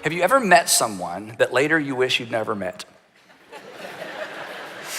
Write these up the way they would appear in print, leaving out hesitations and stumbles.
Have you ever met someone that later you wish you'd never met?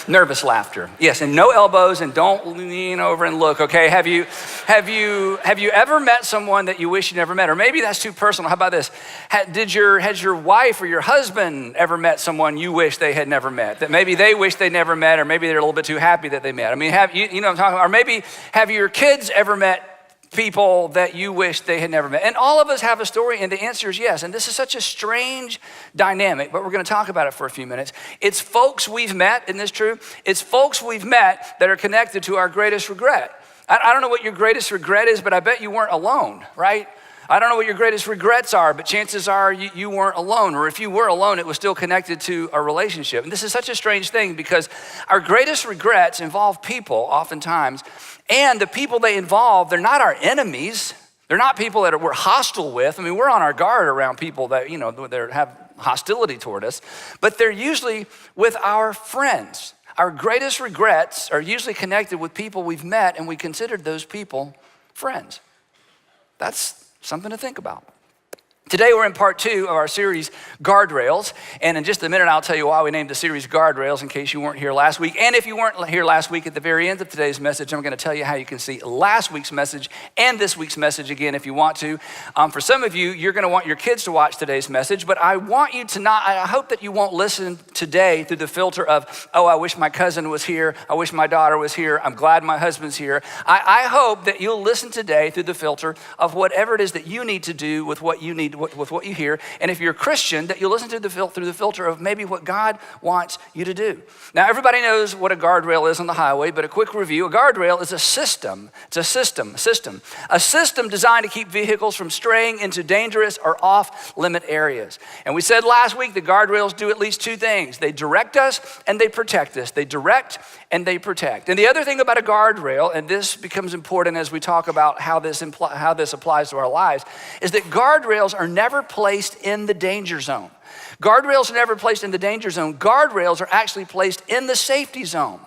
Nervous laughter. Yes, and no elbows, and don't lean over and look, okay? Have you ever met someone that you wish you never met? Or maybe that's too personal. How about this? Has your wife or your husband ever met someone you wish they had never met? That maybe they wish they never met, or maybe they're a little bit too happy that they met. I mean, you know what I'm talking about? Or maybe have your kids ever met people that you wish they had never met? And all of us have a story, and the answer is yes. And this is such a strange dynamic, but we're going to talk about it for a few minutes. It's folks we've met, isn't this true? It's folks we've met that are connected to our greatest regret. I don't know what your greatest regret is, but I bet you weren't alone, right? I don't know what your greatest regrets are, but chances are you weren't alone. Or if you were alone, it was still connected to a relationship. And this is such a strange thing because our greatest regrets involve people oftentimes. And the people they involve, they're not our enemies. They're not people that we're hostile with. I mean, we're on our guard around people that, that have hostility toward us. But they're usually with our friends. Our greatest regrets are usually connected with people we've met, and we considered those people friends. That's something to think about. Today we're in part 2 of our series, Guardrails. And in just a minute, I'll tell you why we named the series Guardrails in case you weren't here last week. And if you weren't here last week, at the very end of today's message, I'm going to tell you how you can see last week's message and this week's message again if you want to. For some of you, you're going to want your kids to watch today's message, but I want you to not, I hope that you won't listen today through the filter of, oh, I wish my cousin was here. I wish my daughter was here. I'm glad my husband's here. I hope that you'll listen today through the filter of whatever it is that you need to do with what you need, with what you hear. And if you're a Christian, that you'll listen to through the filter of maybe what God wants you to do. Now, everybody knows what a guardrail is on the highway, but a quick review. A guardrail is a system. It's a system designed to keep vehicles from straying into dangerous or off-limit areas. And we said last week the guardrails do at least 2 things. They direct us and they protect us. They direct and they protect. And the other thing about a guardrail, and this becomes important as we talk about how this applies to our lives, is that guardrails are never placed in the danger zone. Guardrails are never placed in the danger zone. Guardrails are actually placed in the safety zone.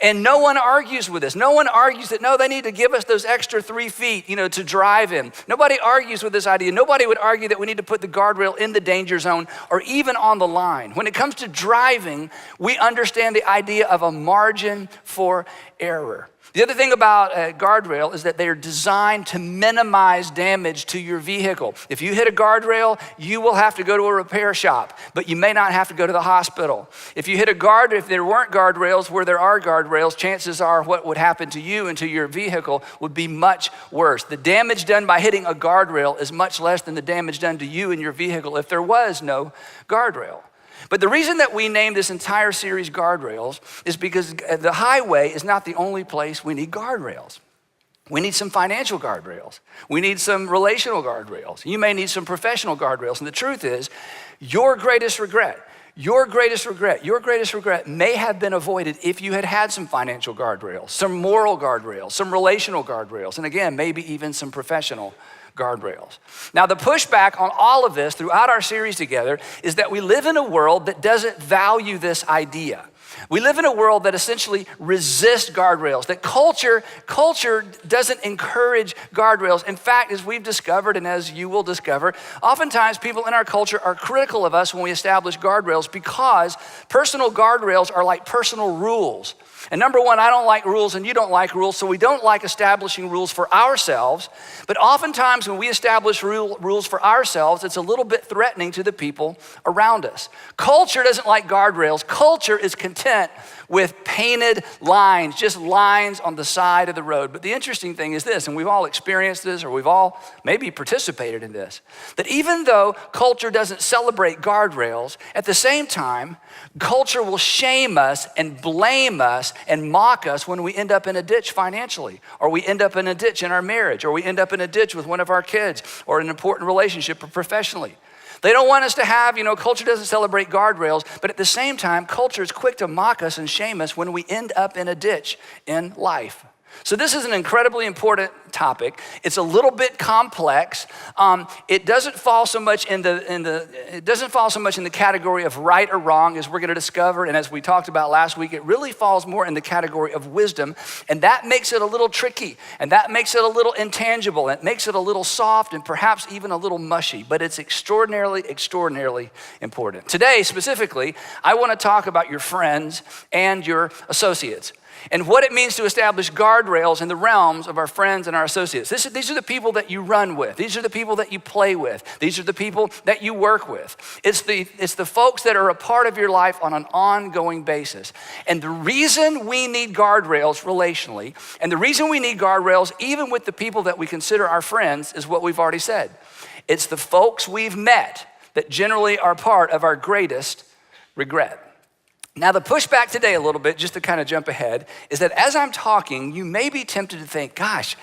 And no one argues with this. No one argues that, no, they need to give us those extra 3 feet, to drive in. Nobody argues with this idea. Nobody would argue that we need to put the guardrail in the danger zone or even on the line. When it comes to driving, we understand the idea of a margin for error. The other thing about a guardrail is that they are designed to minimize damage to your vehicle. If you hit a guardrail, you will have to go to a repair shop, but you may not have to go to the hospital. If you hit if there weren't guardrails where there are guardrails, chances are what would happen to you and to your vehicle would be much worse. The damage done by hitting a guardrail is much less than the damage done to you and your vehicle if there was no guardrail. But the reason that we named this entire series Guardrails is because the highway is not the only place we need guardrails. We need some financial guardrails. We need some relational guardrails. You may need some professional guardrails. And the truth is, your greatest regret may have been avoided if you had some financial guardrails, some moral guardrails, some relational guardrails, and again, maybe even some professional guardrails. Now, the pushback on all of this throughout our series together is that we live in a world that doesn't value this idea. We live in a world that essentially resists guardrails, that culture doesn't encourage guardrails. In fact, as we've discovered and as you will discover, oftentimes people in our culture are critical of us when we establish guardrails because personal guardrails are like personal rules. And number one, I don't like rules and you don't like rules, so we don't like establishing rules for ourselves. But oftentimes when we establish rules for ourselves, it's a little bit threatening to the people around us. Culture doesn't like guardrails. Culture is content with painted lines, just lines on the side of the road. But the interesting thing is this, and we've all experienced this, or we've all maybe participated in this, that even though culture doesn't celebrate guardrails, at the same time, culture will shame us and blame us and mock us when we end up in a ditch financially, or we end up in a ditch in our marriage, or we end up in a ditch with one of our kids, or an important relationship or professionally. They don't want us to have, culture doesn't celebrate guardrails, but at the same time, culture is quick to mock us and shame us when we end up in a ditch in life. So this is an incredibly important topic. It's a little bit complex. It doesn't fall so much in the category of right or wrong, as we're going to discover, and as we talked about last week. It really falls more in the category of wisdom, and that makes it a little tricky, and that makes it a little intangible, and it makes it a little soft, and perhaps even a little mushy. But it's extraordinarily, extraordinarily important. Today, specifically, I want to talk about your friends and your associates, and what it means to establish guardrails in the realms of our friends and our associates. These are the people that you run with. These are the people that you play with. These are the people that you work with. It's the folks that are a part of your life on an ongoing basis. And the reason we need guardrails relationally, and the reason we need guardrails even with the people that we consider our friends, is what we've already said. It's the folks we've met that generally are part of our greatest regret. Now, the pushback today a little bit, just to kind of jump ahead, is that as I'm talking, you may be tempted to think, gosh,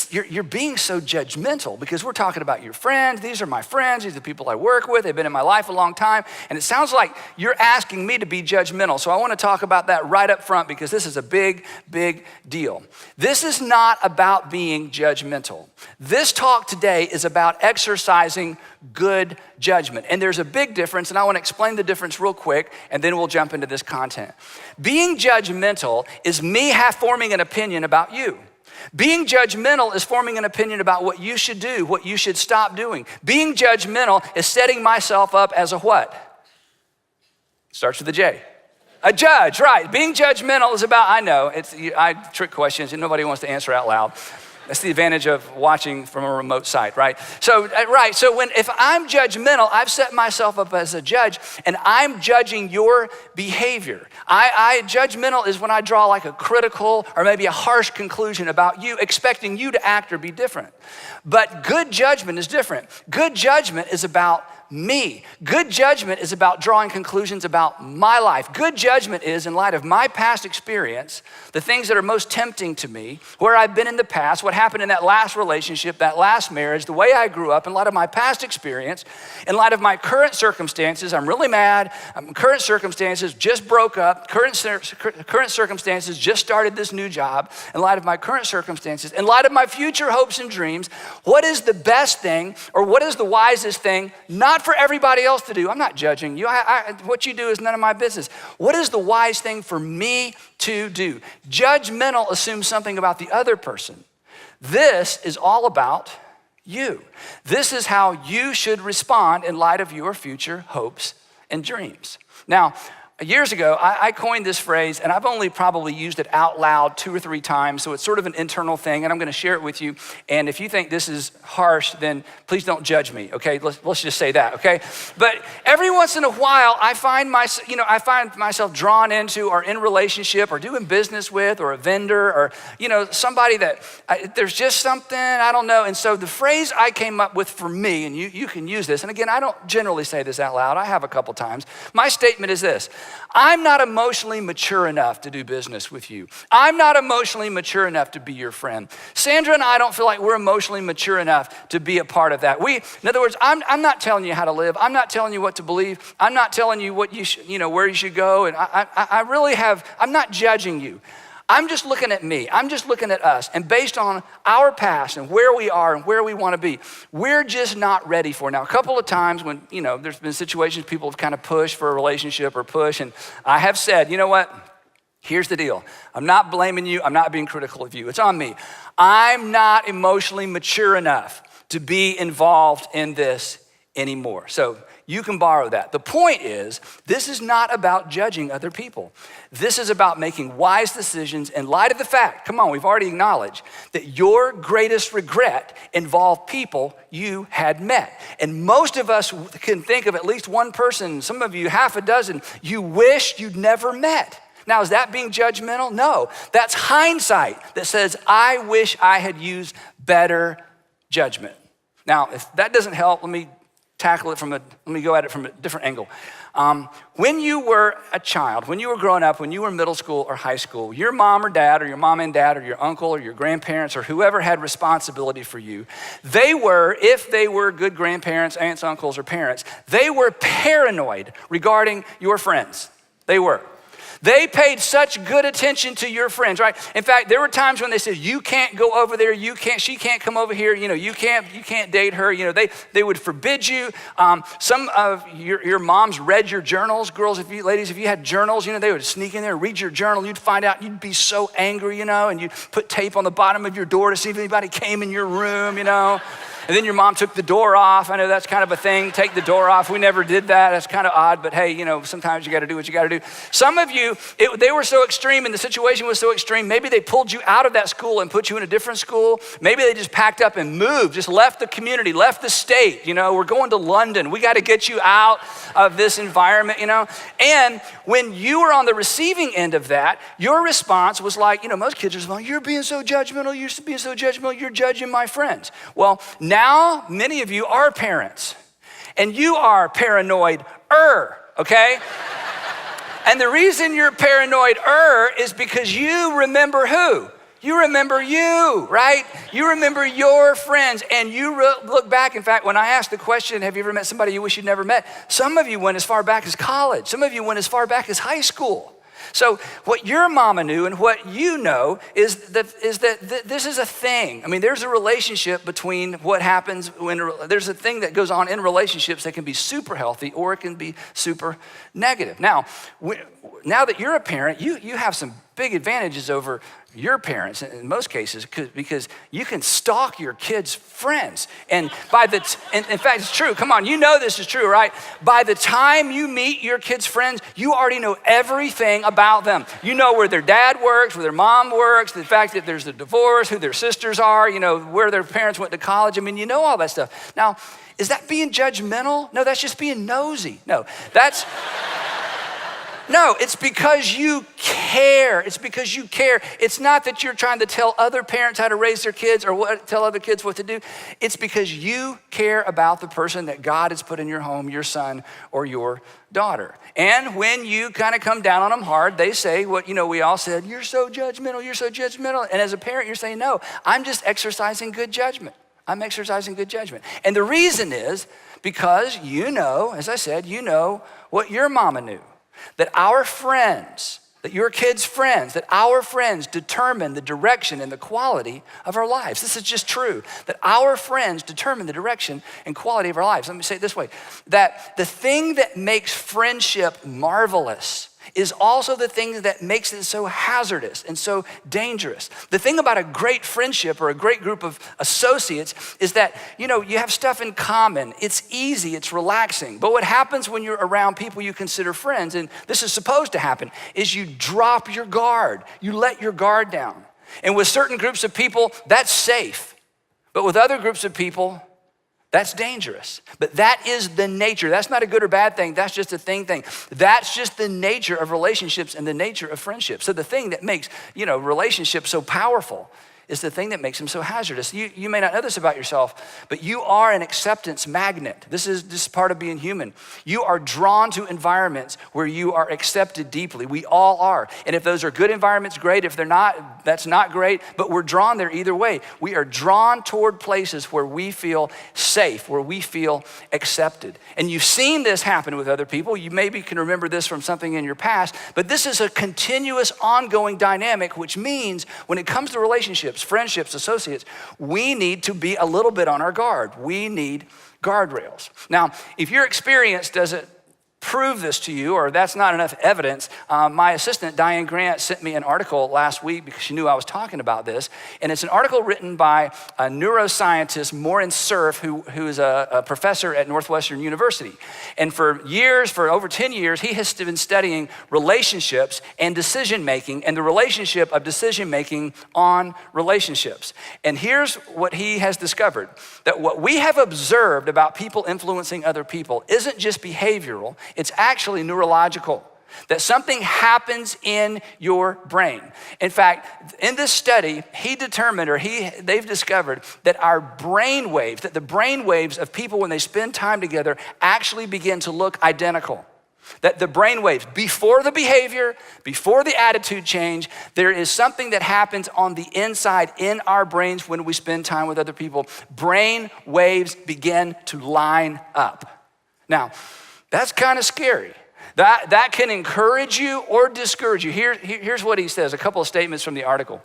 you're being so judgmental because we're talking about your friends. These are my friends. These are the people I work with. They've been in my life a long time. And it sounds like you're asking me to be judgmental. So I want to talk about that right up front because this is a big, big deal. This is not about being judgmental. This talk today is about exercising good judgment. And there's a big difference, and I want to explain the difference real quick, and then we'll jump into this content. Being judgmental is me forming an opinion about you. Being judgmental is forming an opinion about what you should do, what you should stop doing. Being judgmental is setting myself up as a what? Starts with a J. A judge, right. Being judgmental is about, I trick questions and nobody wants to answer out loud. That's the advantage of watching from a remote site, right? So if I'm judgmental, I've set myself up as a judge and I'm judging your behavior. Judgmental is when I draw like a critical or maybe a harsh conclusion about you, expecting you to act or be different. But good judgment is different. Good judgment is about me. Good judgment is about drawing conclusions about my life. Good judgment is, in light of my past experience, the things that are most tempting to me, where I've been in the past, what happened in that last relationship, that last marriage, the way I grew up, in light of my past experience, in light of my current circumstances. I'm really mad. Current circumstances, just broke up. Current circumstances, just started this new job. In light of my current circumstances, in light of my future hopes and dreams, what is the best thing or what is the wisest thing, not for everybody else to do? I'm not judging you. What you do is none of my business. What is the wise thing for me to do? Judgmental assumes something about the other person. This is all about you. This is how you should respond in light of your future hopes and dreams. Now, years ago, I coined this phrase, and I've only probably used it out loud 2 or 3 times, so it's sort of an internal thing, and I'm gonna share it with you. And if you think this is harsh, then please don't judge me, okay? Let's just say that, okay? But every once in a while, I find myself drawn into or in relationship or doing business with or a vendor or, somebody that there's just something, I don't know. And so the phrase I came up with for me, and you can use this, and again, I don't generally say this out loud. I have a couple times. My statement is this: I'm not emotionally mature enough to do business with you. I'm not emotionally mature enough to be your friend. Sandra and I don't feel like we're emotionally mature enough to be a part of that. In other words, I'm not telling you how to live. I'm not telling you what to believe. I'm not telling you what you should, where you should go. And I'm not judging you. I'm just looking at me. I'm just looking at us. And based on our past and where we are and where we want to be, we're just not ready for it. Now, a couple of times when, there's been situations people have kind of pushed for a relationship or push, and I have said, you know what? Here's the deal. I'm not blaming you. I'm not being critical of you. It's on me. I'm not emotionally mature enough to be involved in this anymore. So you can borrow that. The point is, this is not about judging other people. This is about making wise decisions in light of the fact, come on, we've already acknowledged, that your greatest regret involved people you had met. And most of us can think of at least one person, some of you half a dozen, you wish you'd never met. Now, is that being judgmental? No, that's hindsight that says, I wish I had used better judgment. Now, if that doesn't help, let me go at it from a different angle. When you were a child, when you were growing up, when you were middle school or high school, your mom or dad or your mom and dad or your uncle or your grandparents or whoever had responsibility for you, if they were good grandparents, aunts, uncles, or parents, they were paranoid regarding your friends. They were. They paid such good attention to your friends, right? In fact, there were times when they said, you can't go over there, she can't come over here, you can't date her. They would forbid you. Some of your moms read your journals. Girls, ladies, if you had journals, they would sneak in there and read your journal. You'd find out, you'd be so angry, and you'd put tape on the bottom of your door to see if anybody came in your room, And then your mom took the door off. I know that's kind of a thing, take the door off. We never did that. That's kind of odd, but hey, sometimes you got to do what you got to do. Some of you, they were so extreme and the situation was so extreme, maybe they pulled you out of that school and put you in a different school. Maybe they just packed up and moved, just left the community, left the state. We're going to London. We got to get you out of this environment, And when you were on the receiving end of that, your response was like, most kids are like, you're being so judgmental, you're judging my friends. Well, now many of you are parents and you are paranoid-er, okay? And the reason you're paranoid-er is because you remember who? You remember you, right? You remember your friends and you look back. In fact, when I asked the question, have you ever met somebody you wish you'd never met? Some of you went as far back as college. Some of you went as far back as high school. So what your mama knew and what you know is that this is a thing. I mean, there's a relationship between what happens there's a thing that goes on in relationships that can be super healthy or it can be super negative. Now that you're a parent, you have some big advantages over your parents in most cases because you can stalk your kids' friends. And in fact, it's true. Come on, this is true, right? By the time you meet your kids' friends, you already know everything about them. You know where their dad works, where their mom works, the fact that there's a divorce, who their sisters are, where their parents went to college. I mean, you know all that stuff. Now, is that being judgmental? No, that's just being nosy. No, it's because you care. It's because you care. It's not that you're trying to tell other parents how to raise their kids or tell other kids what to do. It's because you care about the person that God has put in your home, your son or your daughter. And when you kind of come down on them hard, they say what, we all said, you're so judgmental, you're so judgmental. And as a parent, you're saying, no, I'm just exercising good judgment. I'm exercising good judgment. And the reason is because as I said, what your mama knew. That our friends, that your kids' friends, that our friends determine the direction and the quality of our lives. This is just true, that our friends determine the direction and quality of our lives. Let me say it this way, that the thing that makes friendship marvelous is also the thing that makes it so hazardous and so dangerous. The thing about a great friendship or a great group of associates is that, you have stuff in common. It's easy, it's relaxing. But what happens when you're around people you consider friends, and this is supposed to happen, is you drop your guard. You let your guard down. And with certain groups of people, that's safe. But with other groups of people, that's dangerous. But that is the nature. That's not a good or bad thing. That's just a thing. That's just the nature of relationships and the nature of friendships. So the thing that makes, relationships so powerful is the thing that makes them so hazardous. You may not know this about yourself, but you are an acceptance magnet. This is part of being human. You are drawn to environments where you are accepted deeply. We all are. And if those are good environments, great. If they're not, that's not great, but we're drawn there either way. We are drawn toward places where we feel safe, where we feel accepted. And you've seen this happen with other people. You maybe can remember this from something in your past, but this is a continuous, ongoing dynamic, which means when it comes to relationships, friendships, associates, we need to be a little bit on our guard. We need guardrails. Now, if your experience doesn't prove this to you, or that's not enough evidence, my assistant, Diane Grant, sent me an article last week because she knew I was talking about this. And it's an article written by a neuroscientist, Maureen Cerf, who is a professor at Northwestern University. And for over 10 years, he has been studying relationships and decision-making and the relationship of decision-making on relationships. And here's what he has discovered, that what we have observed about people influencing other people isn't just behavioral, it's actually neurological, that something happens in your brain. In fact, in this study, they've discovered that that the brain waves of people when they spend time together actually begin to look identical. That the brain waves, before the behavior, before the attitude change, there is something that happens on the inside in our brains when we spend time with other people. Brain waves begin to line up. Now, that's kind of scary. That can encourage you or discourage you. Here's what he says, a couple of statements from the article.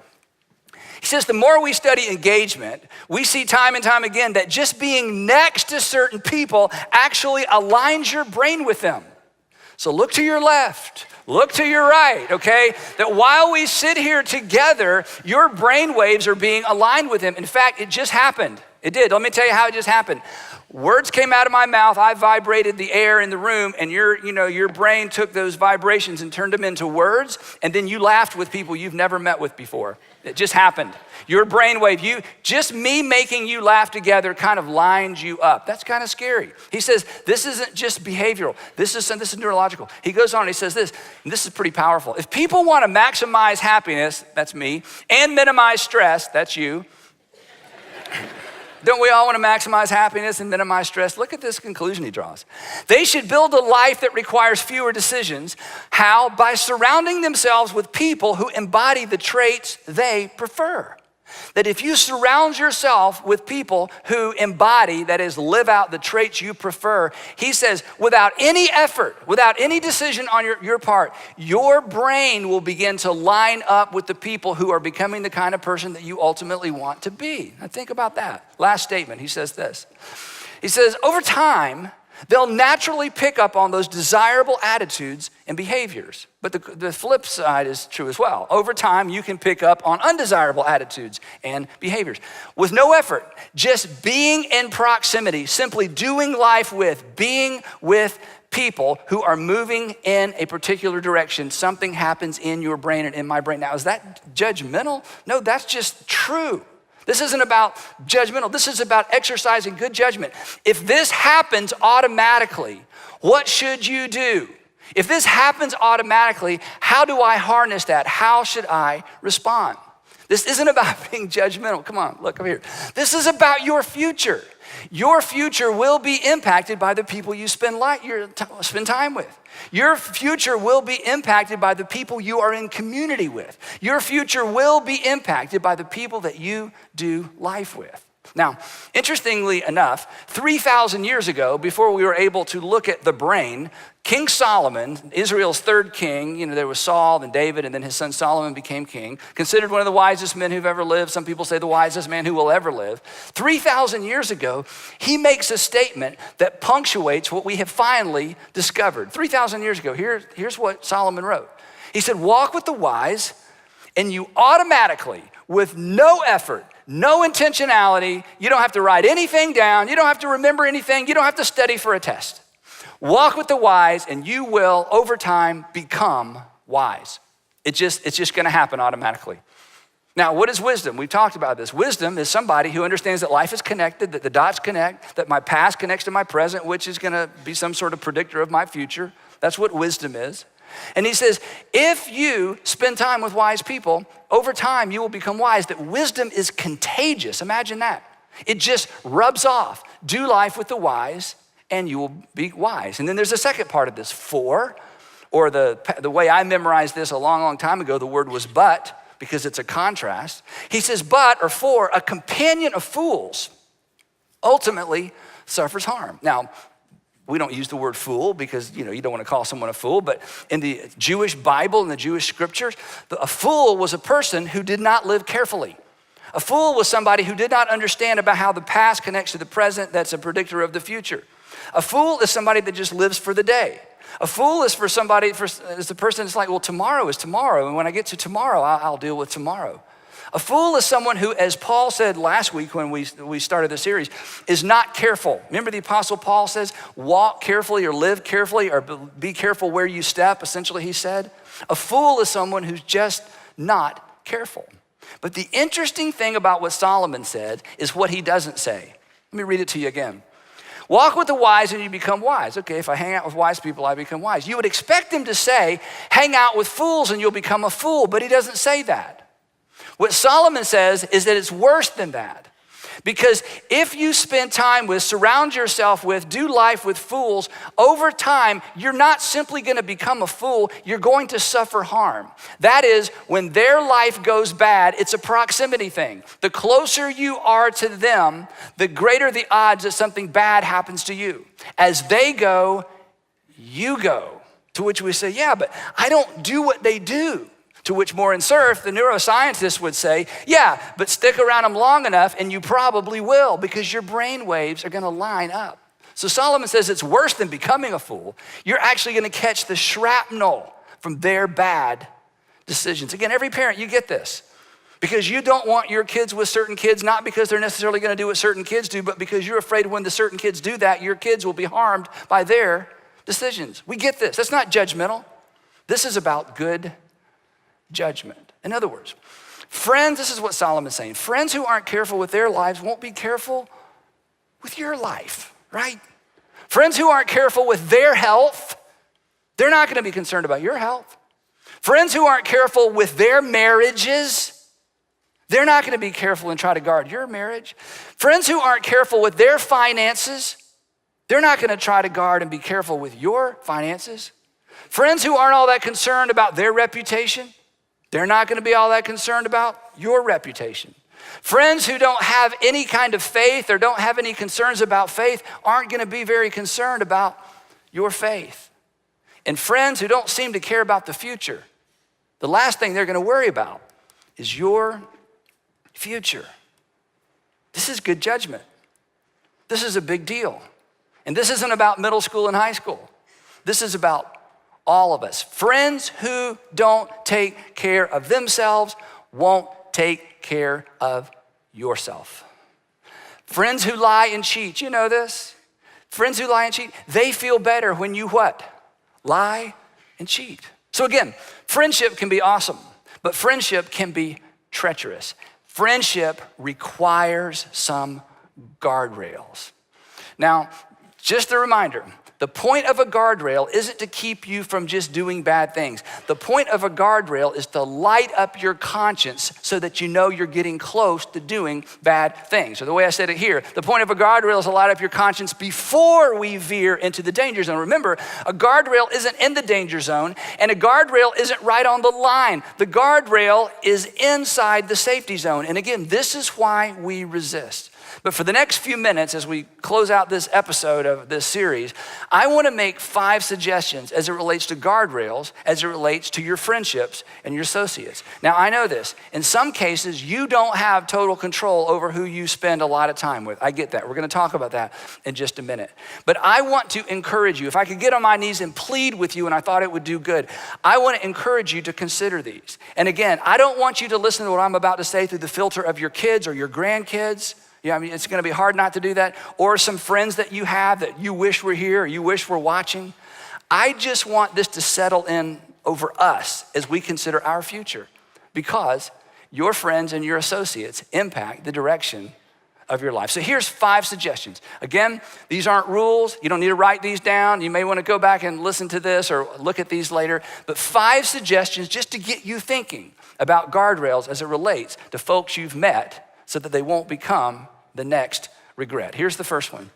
He says, the more we study engagement, we see time and time again that just being next to certain people actually aligns your brain with them. So look to your left, look to your right, okay? That while we sit here together, your brain waves are being aligned with them. In fact, it just happened. It did. Let me tell you how it just happened. Words came out of my mouth, I vibrated the air in the room, and your brain took those vibrations and turned them into words, and then you laughed with people you've never met with before. It just happened. Your brainwave, just me making you laugh together kind of lined you up. That's kind of scary. He says, this isn't just behavioral. This is neurological. He goes on, he says this, and this is pretty powerful. If people want to maximize happiness, that's me, and minimize stress, that's you. Don't we all want to maximize happiness and minimize stress? Look at this conclusion he draws. They should build a life that requires fewer decisions. How? By surrounding themselves with people who embody the traits they prefer. That if you surround yourself with people who embody, that is, live out the traits you prefer, he says, without any effort, without any decision on your part, your brain will begin to line up with the people who are becoming the kind of person that you ultimately want to be. Now think about that. Last statement, he says this. He says, over time, they'll naturally pick up on those desirable attitudes and behaviors. But the flip side is true as well. Over time, you can pick up on undesirable attitudes and behaviors. With no effort, just being in proximity, simply doing life with, being with people who are moving in a particular direction, something happens in your brain and in my brain. Now, is that judgmental? No, that's just true. This isn't about judgmental. This is about exercising good judgment. If this happens automatically, what should you do? If this happens automatically, how do I harness that? How should I respond? This isn't about being judgmental. Come on, look over here. This is about your future. Your future will be impacted by the people you spend time with. Your future will be impacted by the people you are in community with. Your future will be impacted by the people that you do life with. Now, interestingly enough, 3,000 years ago, before we were able to look at the brain, King Solomon, Israel's third king, there was Saul and David, and then his son Solomon became king, considered one of the wisest men who've ever lived. Some people say the wisest man who will ever live. 3,000 years ago, he makes a statement that punctuates what we have finally discovered. 3,000 years ago, here's what Solomon wrote. He said, walk with the wise, and you automatically, with no effort, no intentionality, you don't have to write anything down, you don't have to remember anything, you don't have to study for a test. Walk with the wise and you will, over time, become wise. It's just gonna happen automatically. Now, what is wisdom? We've talked about this. Wisdom is somebody who understands that life is connected, that the dots connect, that my past connects to my present, which is gonna be some sort of predictor of my future. That's what wisdom is. And he says, if you spend time with wise people, over time you will become wise. That wisdom is contagious. Imagine that. It just rubs off. Do life with the wise and you will be wise. And then there's a second part of this, for, or the way I memorized this a long time ago, the word was but, because it's a contrast. He says, but, or for, a companion of fools ultimately suffers harm. Now, we don't use the word fool because, you don't want to call someone a fool, but in the Jewish Bible, in the Jewish scriptures, a fool was a person who did not live carefully. A fool was somebody who did not understand about how the past connects to the present. That's a predictor of the future. A fool is somebody that just lives for the day. A fool is is the person that's like, well, tomorrow is tomorrow, and when I get to tomorrow, I'll deal with tomorrow. A fool is someone who, as Paul said last week when we started the series, is not careful. Remember the Apostle Paul says, walk carefully or live carefully or be careful where you step, essentially he said. A fool is someone who's just not careful. But the interesting thing about what Solomon said is what he doesn't say. Let me read it to you again. Walk with the wise and you become wise. Okay, if I hang out with wise people, I become wise. You would expect him to say, hang out with fools and you'll become a fool, but he doesn't say that. What Solomon says is that it's worse than that. Because if you spend time with, surround yourself with, do life with fools, over time, you're not simply gonna become a fool, you're going to suffer harm. That is, when their life goes bad, it's a proximity thing. The closer you are to them, the greater the odds that something bad happens to you. As they go, you go. To which we say, yeah, but I don't do what they do. To which Morin Cerf, the neuroscientist, would say, yeah, but stick around them long enough and you probably will, because your brain waves are gonna line up. So Solomon says it's worse than becoming a fool. You're actually gonna catch the shrapnel from their bad decisions. Again, every parent, you get this. Because you don't want your kids with certain kids, not because they're necessarily gonna do what certain kids do, but because you're afraid when the certain kids do that, your kids will be harmed by their decisions. We get this. That's not judgmental. This is about good judgment. In other words, friends, this is what Solomon's saying. Friends who aren't careful with their lives won't be careful with your life, right? Friends who aren't careful with their health, they're not gonna be concerned about your health. Friends who aren't careful with their marriages, they're not gonna be careful and try to guard your marriage. Friends who aren't careful with their finances, they're not gonna try to guard and be careful with your finances. Friends who aren't all that concerned about their reputation, they're not gonna be all that concerned about your reputation. Friends who don't have any kind of faith or don't have any concerns about faith aren't gonna be very concerned about your faith. And friends who don't seem to care about the future, the last thing they're gonna worry about is your future. This is good judgment. This is a big deal. And this isn't about middle school and high school. This is about all of us. Friends who don't take care of themselves won't take care of yourself. Friends who lie and cheat, you know this. Friends who lie and cheat, they feel better when you what? Lie and cheat. So again, friendship can be awesome, but friendship can be treacherous. Friendship requires some guardrails. Now, just a reminder, the point of a guardrail isn't to keep you from just doing bad things. The point of a guardrail is to light up your conscience so that you know you're getting close to doing bad things. Or the way I said it here, the point of a guardrail is to light up your conscience before we veer into the danger zone. Remember, a guardrail isn't in the danger zone, and a guardrail isn't right on the line. The guardrail is inside the safety zone. And again, this is why we resist. But for the next few minutes, as we close out this episode of this series, I want to make 5 suggestions as it relates to guardrails, as it relates to your friendships and your associates. Now, I know this. In some cases, you don't have total control over who you spend a lot of time with. I get that. We're going to talk about that in just a minute. But I want to encourage you. If I could get on my knees and plead with you, and I thought it would do good, I want to encourage you to consider these. And again, I don't want you to listen to what I'm about to say through the filter of your kids or your grandkids. Yeah, I mean, it's gonna be hard not to do that. Or some friends that you have that you wish were here or you wish were watching. I just want this to settle in over us as we consider our future, because your friends and your associates impact the direction of your life. So here's 5 suggestions. Again, these aren't rules. You don't need to write these down. You may wanna go back and listen to this or look at these later, but 5 suggestions just to get you thinking about guardrails as it relates to folks you've met so that they won't become the next regret. Here's the first one.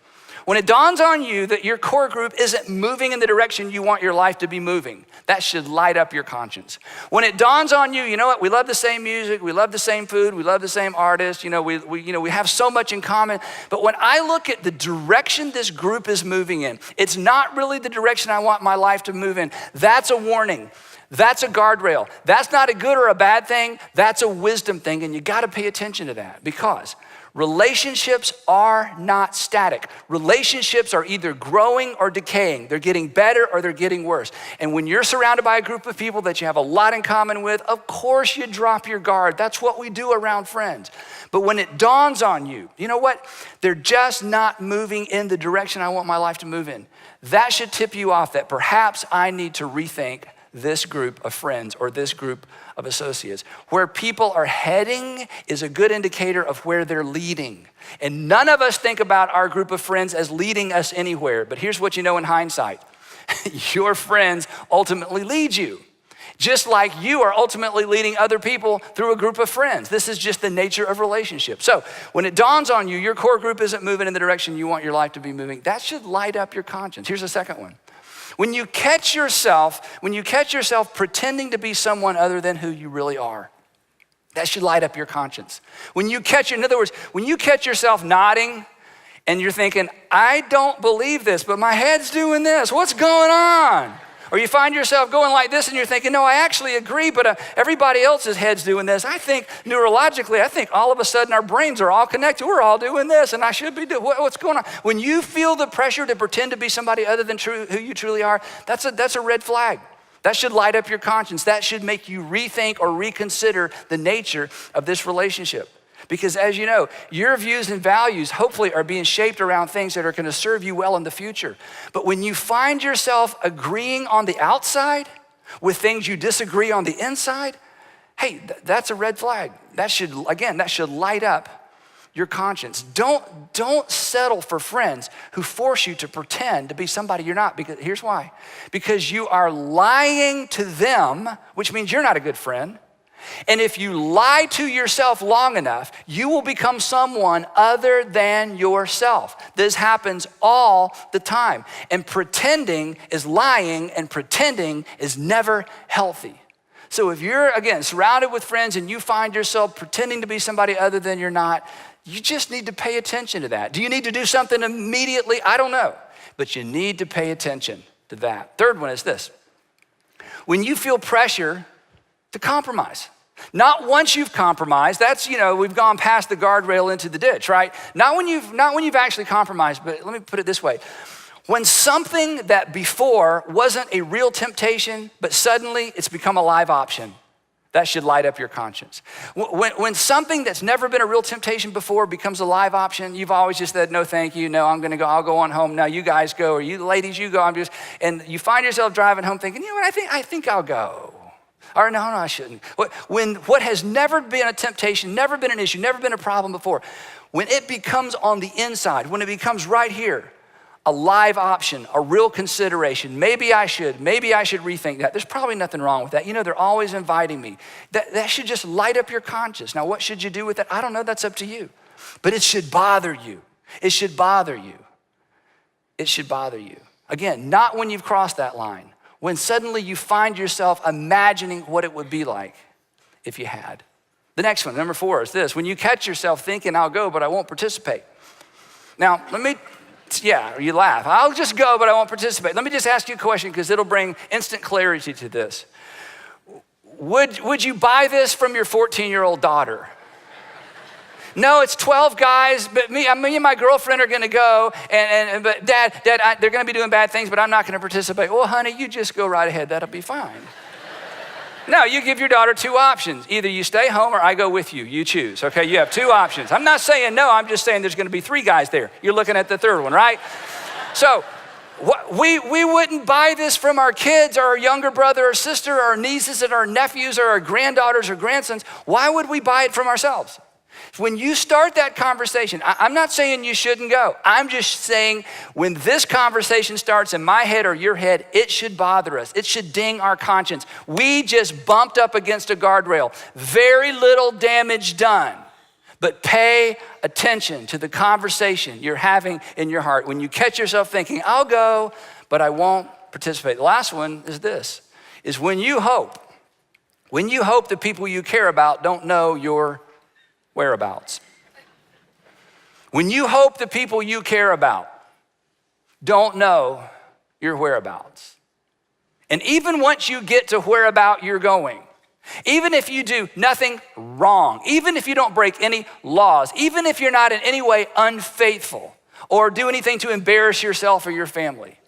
When it dawns on you that your core group isn't moving in the direction you want your life to be moving, that should light up your conscience. When it dawns on you, you know what, we love the same music, we love the same food, we love the same artists, we have so much in common, but when I look at the direction this group is moving in, it's not really the direction I want my life to move in. That's a warning. That's a guardrail. That's not a good or a bad thing. That's a wisdom thing, and you gotta pay attention to that, because relationships are not static. Relationships are either growing or decaying. They're getting better or they're getting worse. And when you're surrounded by a group of people that you have a lot in common with, of course you drop your guard. That's what we do around friends. But when it dawns on you, you know what? They're just not moving in the direction I want my life to move in. That should tip you off that perhaps I need to rethink this group of friends or this group of associates. Where people are heading is a good indicator of where they're leading. And none of us think about our group of friends as leading us anywhere. But here's what you know in hindsight. Your friends ultimately lead you, just like you are ultimately leading other people through a group of friends. This is just the nature of relationships. So when it dawns on you, your core group isn't moving in the direction you want your life to be moving, that should light up your conscience. Here's the second one. When you catch yourself pretending to be someone other than who you really are, that should light up your conscience. In other words, when you catch yourself nodding and you're thinking, I don't believe this, but my head's doing this, what's going on? Or you find yourself going like this and you're thinking, no, I actually agree, but everybody else's head's doing this. I think neurologically, all of a sudden our brains are all connected. We're all doing this and I should be doing, what's going on? When you feel the pressure to pretend to be somebody other than who you truly are, that's a red flag. That should light up your conscience. That should make you rethink or reconsider the nature of this relationship. Because as you know, your views and values hopefully are being shaped around things that are going to serve you well in the future. But when you find yourself agreeing on the outside with things you disagree on the inside, hey, that's a red flag. That should light up your conscience. Don't settle for friends who force you to pretend to be somebody you're not. Because here's why. Because you are lying to them, which means you're not a good friend. And if you lie to yourself long enough, you will become someone other than yourself. This happens all the time. And pretending is lying, and pretending is never healthy. So if you're, again, surrounded with friends and you find yourself pretending to be somebody other than you're not, you just need to pay attention to that. Do you need to do something immediately? I don't know. But you need to pay attention to that. Third one is this. When you feel pressure to compromise. Not once you've compromised, that's, we've gone past the guardrail into the ditch, right? Not when you've actually compromised, but let me put it this way. When something that before wasn't a real temptation, but suddenly it's become a live option, that should light up your conscience. When something that's never been a real temptation before becomes a live option, you've always just said, no, thank you, no, I'm gonna go, I'll go on home. Now you guys go, or you ladies, you go, and you find yourself driving home thinking, you know what, I think I'll go. Or no, I shouldn't. When what has never been a temptation, never been an issue, never been a problem before, when it becomes on the inside, when it becomes right here, a live option, a real consideration, maybe I should rethink that. There's probably nothing wrong with that. They're always inviting me. That should just light up your conscience. Now, what should you do with it? I don't know, that's up to you. But it should bother you. It should bother you. It should bother you. Again, not when you've crossed that line. When suddenly you find yourself imagining what it would be like if you had. The next one, number 4, is this. When you catch yourself thinking, I'll go, but I won't participate. Now, you laugh. I'll just go, but I won't participate. Let me just ask you a question because it'll bring instant clarity to this. Would you buy this from your 14-year-old daughter? No, it's 12 guys, but me and my girlfriend are gonna go, but Dad, they're gonna be doing bad things, but I'm not gonna participate. Well, honey, you just go right ahead, that'll be fine. No, you give your daughter 2 options. Either you stay home or I go with you, you choose, okay? You have 2 options. I'm not saying no, I'm just saying there's gonna be 3 guys there. You're looking at the 3rd one, right? So, we wouldn't buy this from our kids or our younger brother or sister or our nieces and our nephews or our granddaughters or grandsons. Why would we buy it from ourselves? When you start that conversation, I'm not saying you shouldn't go. I'm just saying when this conversation starts in my head or your head, it should bother us. It should ding our conscience. We just bumped up against a guardrail. Very little damage done. But pay attention to the conversation you're having in your heart. When you catch yourself thinking, I'll go, but I won't participate. The last one is this, is when you hope the people you care about don't know your whereabouts. When you hope the people you care about don't know your whereabouts. And even once you get to whereabout you're going, even if you do nothing wrong, even if you don't break any laws, even if you're not in any way unfaithful or do anything to embarrass yourself or your family,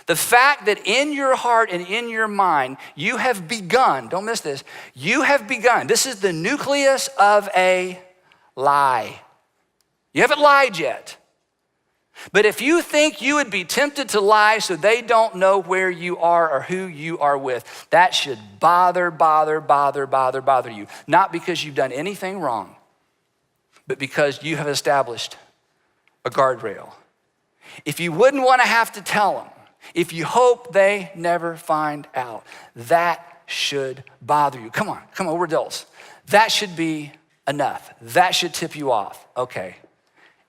the fact that in your heart and in your mind, you have begun, don't miss this, you have begun, this is the nucleus of a lie. You haven't lied yet. But if you think you would be tempted to lie so they don't know where you are or who you are with, that should bother you. Not because you've done anything wrong, but because you have established a guardrail. If you wouldn't want to have to tell them, if you hope they never find out, that should bother you. Come on, we're adults. That should be enough. That should tip you off. Okay,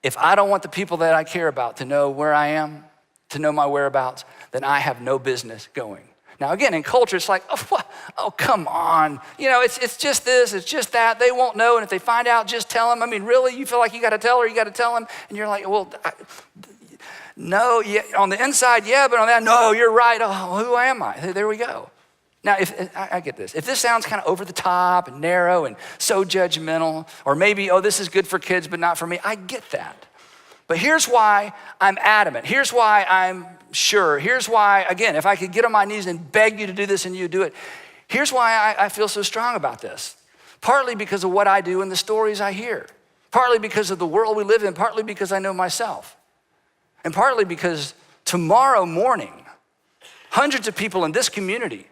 if I don't want the people that I care about to know where I am, to know my whereabouts, then I have no business going. Now again, in culture, it's like, oh come on. It's just this, it's just that. They won't know, and if they find out, just tell them. I mean, really, you feel like you gotta tell her, you gotta tell them, and you're like, well, No, yeah, on the inside, yeah, but on that, no, you're right. Oh, who am I? There we go. Now, if I get this. If this sounds kind of over the top and narrow and so judgmental, or maybe, oh, this is good for kids, but not for me, I get that. But here's why I'm adamant. Here's why I'm sure. Here's why, again, if I could get on my knees and beg you to do this and you do it, here's why I feel so strong about this. Partly because of what I do and the stories I hear. Partly because of the world we live in. Partly because I know myself. And partly because tomorrow morning, hundreds of people in this community,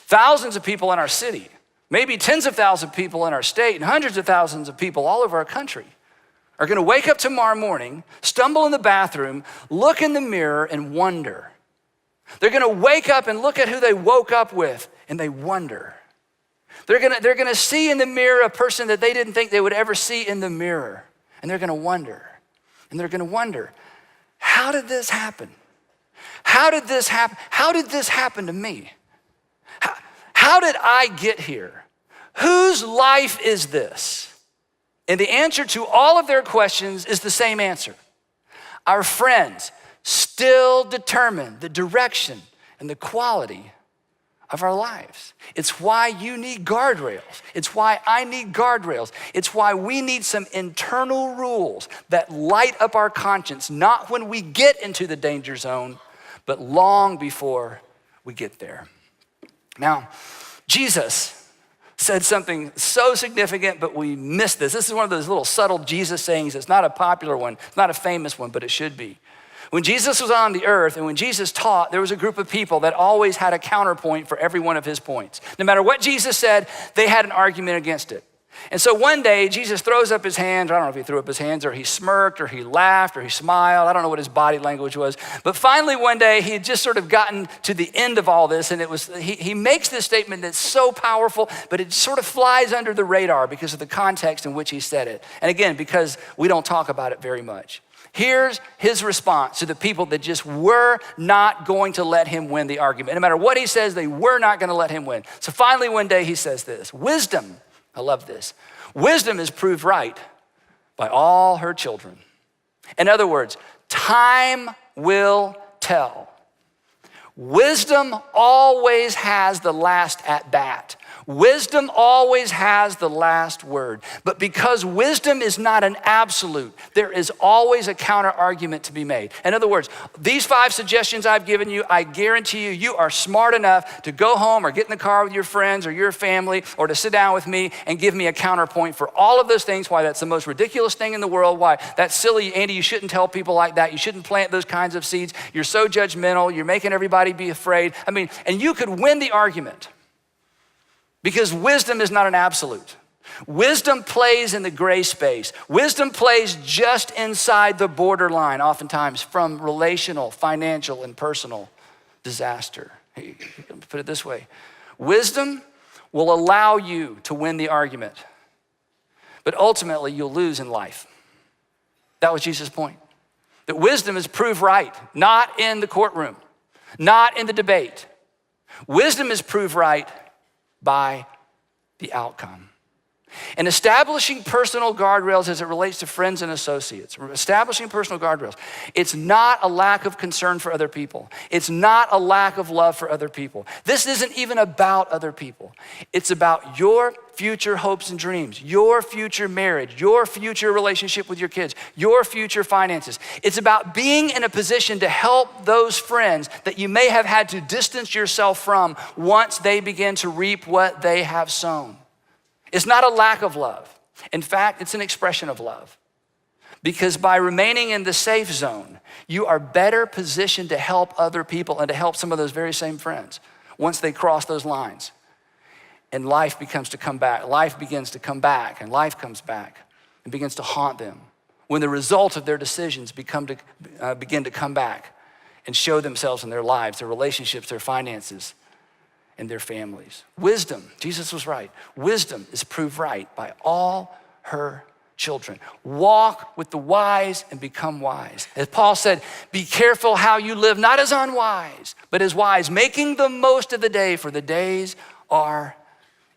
thousands of people in our city, maybe tens of thousands of people in our state, and hundreds of thousands of people all over our country are gonna wake up tomorrow morning, stumble in the bathroom, look in the mirror and wonder. They're gonna wake up and look at who they woke up with and they wonder. They're gonna see in the mirror a person that they didn't think they would ever see in the mirror. And they're gonna wonder. And they're gonna wonder, how did this happen? How did this happen? How did this happen to me? How did I get here? Whose life is this? And the answer to all of their questions is the same answer. Our friends still determine the direction and the quality of our lives. It's why you need guardrails. It's why I need guardrails. It's why we need some internal rules that light up our conscience, not when we get into the danger zone, but long before we get there. Now, Jesus said something so significant, but we missed this. This is one of those little subtle Jesus sayings. It's not a popular one. It's not a famous one, but it should be. When Jesus was on the earth and when Jesus taught, there was a group of people that always had a counterpoint for every one of his points. No matter what Jesus said, they had an argument against it. And so one day, Jesus throws up his hands. I don't know if he threw up his hands or he smirked or he laughed or he smiled. I don't know what his body language was. But finally one day, he had just sort of gotten to the end of all this. And it was he makes this statement that's so powerful, but it sort of flies under the radar because of the context in which he said it. And again, because we don't talk about it very much. Here's his response to the people that just were not going to let him win the argument. No matter what he says, they were not going to let him win. So finally one day he says this, wisdom, I love this, wisdom is proved right by all her children. In other words, time will tell. Wisdom always has the last at bat. Wisdom always has the last word. But because wisdom is not an absolute, there is always a counter argument to be made. In other words, these 5 suggestions I've given you, I guarantee you, you are smart enough to go home or get in the car with your friends or your family or to sit down with me and give me a counterpoint for all of those things, why that's the most ridiculous thing in the world, why that's silly, Andy, you shouldn't tell people like that. You shouldn't plant those kinds of seeds. You're so judgmental. You're making everybody be afraid. I mean, and you could win the argument. Because wisdom is not an absolute. Wisdom plays in the gray space. Wisdom plays just inside the borderline, oftentimes from relational, financial, and personal disaster. Put it this way. Wisdom will allow you to win the argument, but ultimately you'll lose in life. That was Jesus' point. That wisdom is proved right, not in the courtroom, not in the debate. Wisdom is proved right by the outcome. And establishing personal guardrails as it relates to friends and associates, establishing personal guardrails, it's not a lack of concern for other people. It's not a lack of love for other people. This isn't even about other people. It's about your future hopes and dreams, your future marriage, your future relationship with your kids, your future finances. It's about being in a position to help those friends that you may have had to distance yourself from once they begin to reap what they have sown. It's not a lack of love. In fact, it's an expression of love. Because by remaining in the safe zone, you are better positioned to help other people and to help some of those very same friends once they cross those lines. And life begins to come back. Life begins to come back, and life comes back and begins to haunt them when the result of their decisions begin to come back and show themselves in their lives, their relationships, their finances, and their families. Wisdom, Jesus was right. Wisdom is proved right by all her children. Walk with the wise and become wise. As Paul said, be careful how you live, not as unwise, but as wise, making the most of the day, for the days are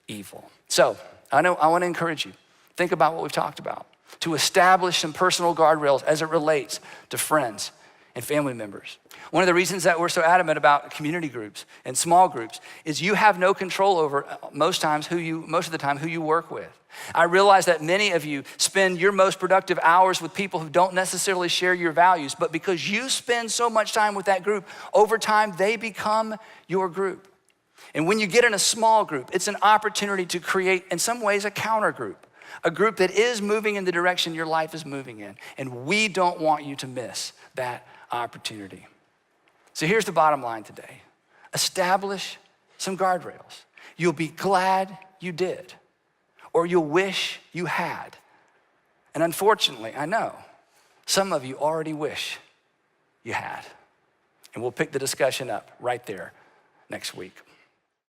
evil. So I want to encourage you, think about what we've talked about, to establish some personal guardrails as it relates to friends and family members. One of the reasons that we're so adamant about community groups and small groups is you have no control over most of the time who you work with. I realize that many of you spend your most productive hours with people who don't necessarily share your values, but because you spend so much time with that group, over time they become your group. And when you get in a small group, it's an opportunity to create, in some ways, a counter group, a group that is moving in the direction your life is moving in. And we don't want you to miss that opportunity. So here's the bottom line today. Establish some guardrails. You'll be glad you did, or you'll wish you had. And unfortunately, I know some of you already wish you had. And we'll pick the discussion up right there next week.